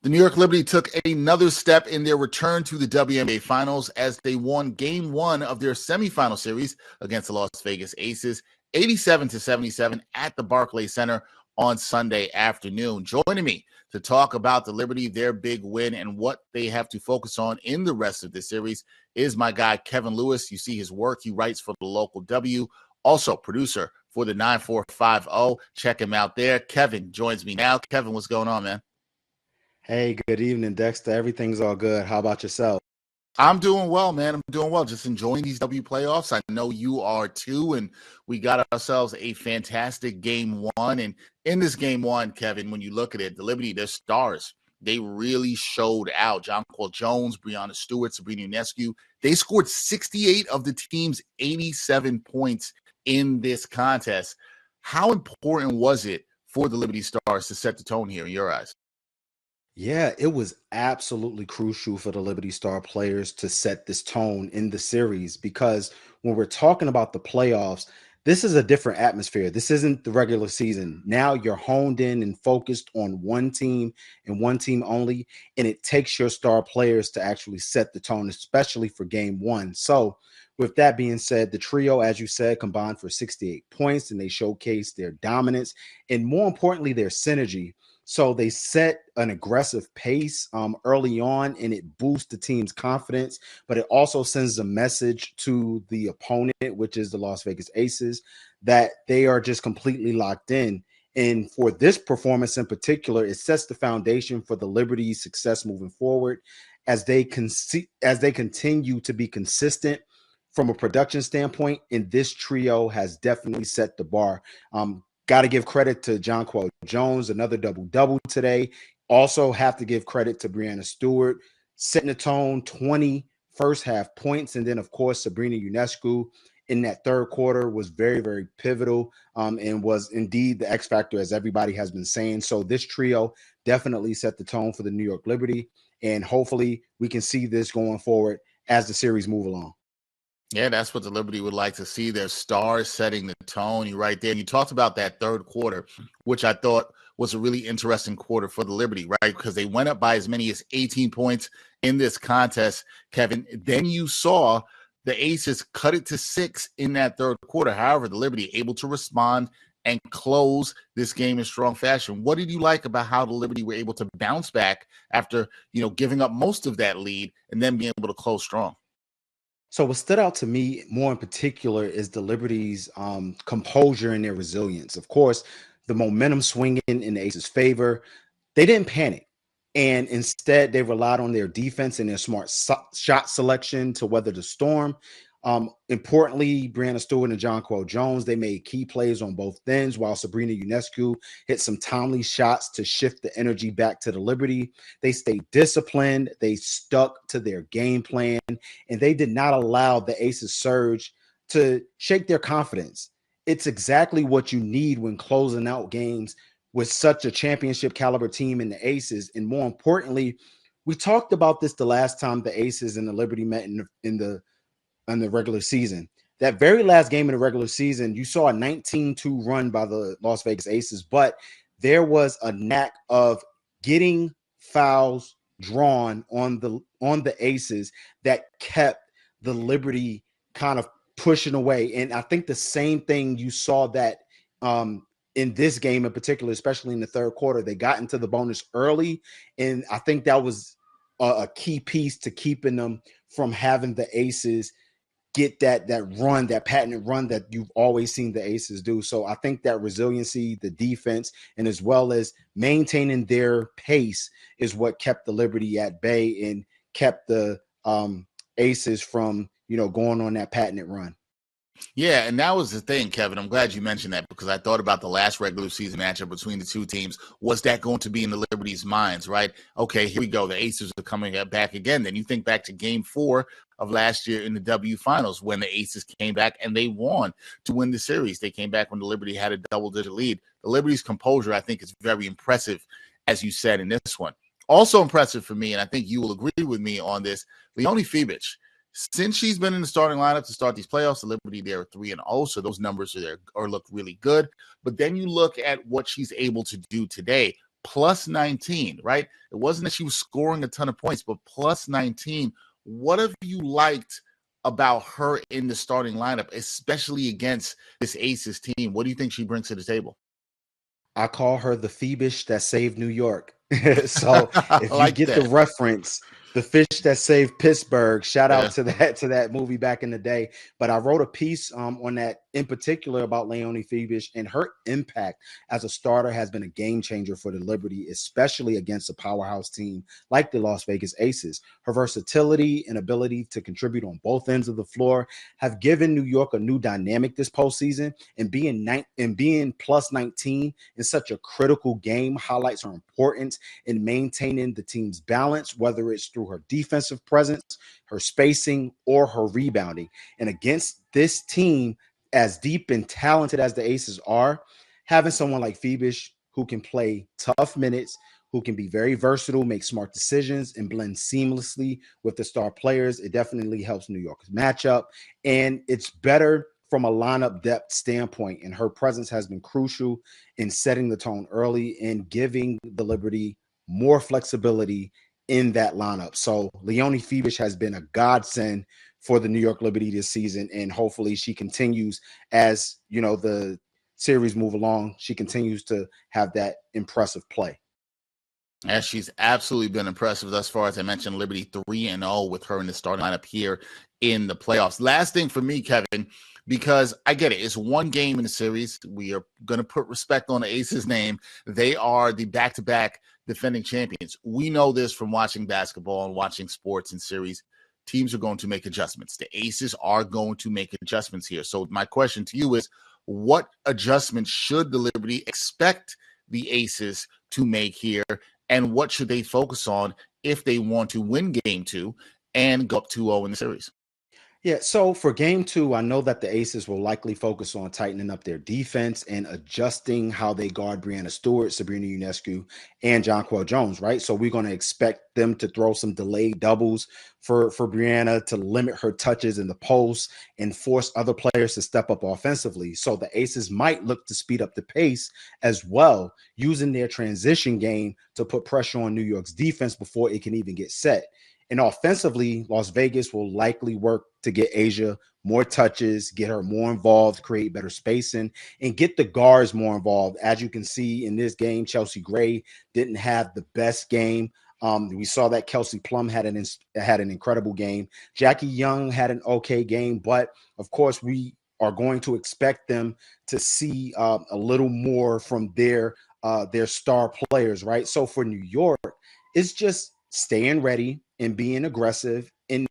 The New York Liberty took another step in their return to the WNBA Finals as they won Game 1 of their semifinal series against the Las Vegas Aces, 87-77 at the Barclays Center on Sunday afternoon. Joining me to talk about the Liberty, their big win, and what they have to focus on in the rest of the series is my guy, Kevin Lewis. You see his work. He writes for the local W, also producer for the 9450. Check him out there. Kevin joins me now. Kevin, what's going on, man? Hey, good evening, Dexter. Everything's all good. How about yourself? I'm doing well, man. I'm doing well. Just enjoying these W playoffs. I know you are too. And we got ourselves a fantastic game one. And in this game one, Kevin, when you look at it, the Liberty, their stars, they really showed out. Jonquel Jones, Breanna Stewart, Sabrina Ionescu, they scored 68 of the team's 87 points in this contest. How important was it for the Liberty Stars to set the tone here in your eyes? Yeah, it was absolutely crucial for the Liberty Star players to set this tone in the series because when we're talking about the playoffs, this is a different atmosphere. This isn't the regular season. Now you're honed in and focused on one team and one team only, and it takes your star players to actually set the tone, especially for game one. So, with that being said, the trio, as you said, combined for 68 points, and they showcased their dominance and, more importantly, their synergy. So they set an aggressive pace early on, and it boosts the team's confidence, but it also sends a message to the opponent, which is the Las Vegas Aces, that they are just completely locked in. And for this performance in particular, it sets the foundation for the Liberty's success moving forward as they continue to be consistent from a production standpoint. And this trio has definitely set the bar. Got to give credit to Jonquel Jones, another double-double today. Also have to give credit to Breanna Stewart, setting the tone, 20 first-half points. And then, of course, Sabrina Ionescu in that third quarter was very, very pivotal and was indeed the X factor, as everybody has been saying. So this trio definitely set the tone for the New York Liberty, and hopefully we can see this going forward as the series move along. Yeah, that's what the Liberty would like to see, their stars setting the tone. You're right there. And you talked about that third quarter, which I thought was a really interesting quarter for the Liberty, right? Because they went up by as many as 18 points in this contest, Kevin. Then you saw the Aces cut it to 6 in that third quarter. However, the Liberty able to respond and close this game in strong fashion. What did you like about how the Liberty were able to bounce back after, giving up most of that lead and then being able to close strong? So what stood out to me more in particular is the Liberty's composure and their resilience. Of course, the momentum swinging in the Aces' favor, they didn't panic. And instead, they relied on their defense and their smart shot selection to weather the storm. Importantly, Breanna Stewart and Jonquel Jones, they made key plays on both ends, while Sabrina Ionescu hit some timely shots to shift the energy back to the Liberty. They stayed disciplined, they stuck to their game plan, and they did not allow the Aces surge to shake their confidence. It's exactly what you need when closing out games with such a championship caliber team in the Aces. And more importantly, we talked about this the last time the Aces and the Liberty met in the regular season. That very last game in the regular season, you saw a 19-2 run by the Las Vegas Aces, but there was a knack of getting fouls drawn on the Aces that kept the Liberty kind of pushing away. And I think the same thing you saw that in this game in particular, especially in the third quarter. They got into the bonus early, and I think that was a key piece to keeping them from having the Aces get that run, that patented run that you've always seen the Aces do. So I think that resiliency, the defense, and as well as maintaining their pace is what kept the Liberty at bay and kept the Aces from, going on that patented run. Yeah, and that was the thing, Kevin. I'm glad you mentioned that because I thought about the last regular season matchup between the two teams. Was that going to be in the Liberty's minds, right? Okay, here we go. The Aces are coming back again. Then you think back to game 4 of last year in the W Finals when the Aces came back and they won to win the series. They came back when the Liberty had a double-digit lead. The Liberty's composure, I think, is very impressive, as you said, in this one. Also impressive for me, and I think you will agree with me on this, Leonie Fiebich. Since she's been in the starting lineup to start these playoffs, the Liberty, they're 3-0, so those numbers are there or look really good. But then you look at what she's able to do today. plus 19, right? It wasn't that she was scoring a ton of points, but plus 19. What have you liked about her in the starting lineup, especially against this Aces team? What do you think she brings to the table? I call her the Phoebish that saved New York. So I if you like get the that. reference, the fish that saved Pittsburgh, shout out Yeah. to that movie back in the day. But I wrote a piece on that in particular about Leonie Phoebish, and her impact as a starter has been a game changer for the Liberty, especially against a powerhouse team like the Las Vegas Aces. Her versatility and ability to contribute on both ends of the floor have given New York a new dynamic this postseason, and being plus 19 in such a critical game highlights her importance in maintaining the team's balance, whether it's through her defensive presence, her spacing, or her rebounding. And against this team, as deep and talented as the Aces are, having someone like Phoebish who can play tough minutes, who can be very versatile, make smart decisions, and blend seamlessly with the star players, it definitely helps New York's matchup. And it's better from a lineup depth standpoint, and her presence has been crucial in setting the tone early and giving the Liberty more flexibility in that lineup. So Leonie Phoebish has been a godsend for the New York Liberty this season, and hopefully she continues as the series move along. She continues to have that impressive play. As she's absolutely been impressive thus far. As I mentioned, Liberty 3-0 with her in the starting lineup here in the playoffs. Last thing for me, Kevin, because I get it. It's one game in the series. We are going to put respect on the Aces name. They are the back-to-back defending champions. We know this from watching basketball and watching sports and series. Teams are going to make adjustments. The Aces are going to make adjustments here. So my question to you is, what adjustments should the Liberty expect the Aces to make here? And what should they focus on if they want to win game 2 and go up 2-0 in the series? Yeah, so for game 2, I know that the Aces will likely focus on tightening up their defense and adjusting how they guard Breanna Stewart, Sabrina Ionescu, and Jonquel Jones, right? So we're going to expect them to throw some delayed doubles for Breanna to limit her touches in the post and force other players to step up offensively. So the Aces might look to speed up the pace as well, using their transition game to put pressure on New York's defense before it can even get set. And offensively, Las Vegas will likely work to get Asia more touches, get her more involved, create better spacing, and get the guards more involved. As you can see in this game, Chelsea Gray didn't have the best game. We saw that Kelsey Plum had an incredible game. Jackie Young had an okay game, but of course we are going to expect them to see a little more from their star players, right? So for New York, it's just staying ready and being aggressive and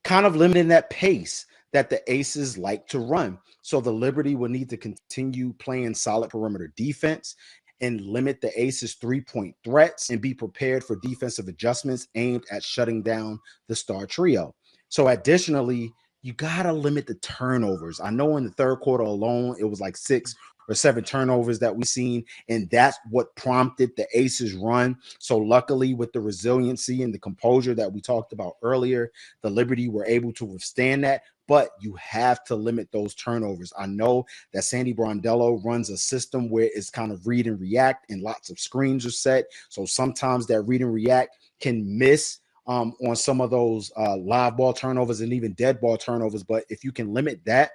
kind of limiting that pace that the Aces like to run. So the Liberty will need to continue playing solid perimeter defense and limit the Aces 3-point threats and be prepared for defensive adjustments aimed at shutting down the star trio. So additionally, you got to limit the turnovers. I know in the third quarter alone, it was like 6 or 7 turnovers that we seen, and that's what prompted the Aces run. So luckily, with the resiliency and the composure that we talked about earlier, the Liberty were able to withstand that, but you have to limit those turnovers. I know that Sandy Brondello runs a system where it's kind of read and react and lots of screens are set. So sometimes that read and react can miss on some of those live ball turnovers and even dead ball turnovers. But if you can limit that,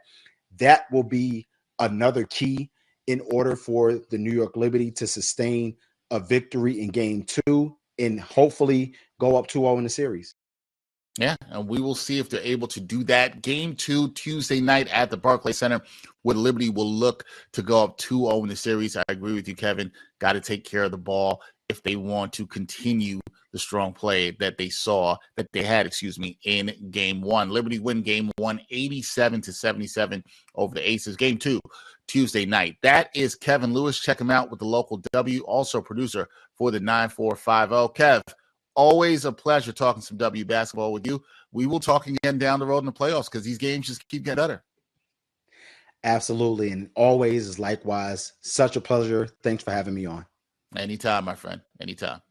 that will be another key in order for the New York Liberty to sustain a victory in game 2 and hopefully go up 2-0 in the series. Yeah, and we will see if they're able to do that. Game 2, Tuesday night at the Barclays Center, where Liberty will look to go up 2-0 in the series. I agree with you, Kevin. Got to take care of the ball if they want to continue the strong play that they had, in game 1. Liberty win game 1, 87-77 over the Aces. Game 2, Tuesday night. That is Kevin Lewis. Check him out with the local W, also producer for the 9450. Kev, always a pleasure talking some W basketball with you. We will talk again down the road in the playoffs because these games just keep getting better. Absolutely. And always is likewise. Such a pleasure. Thanks for having me on. Anytime, my friend. Anytime.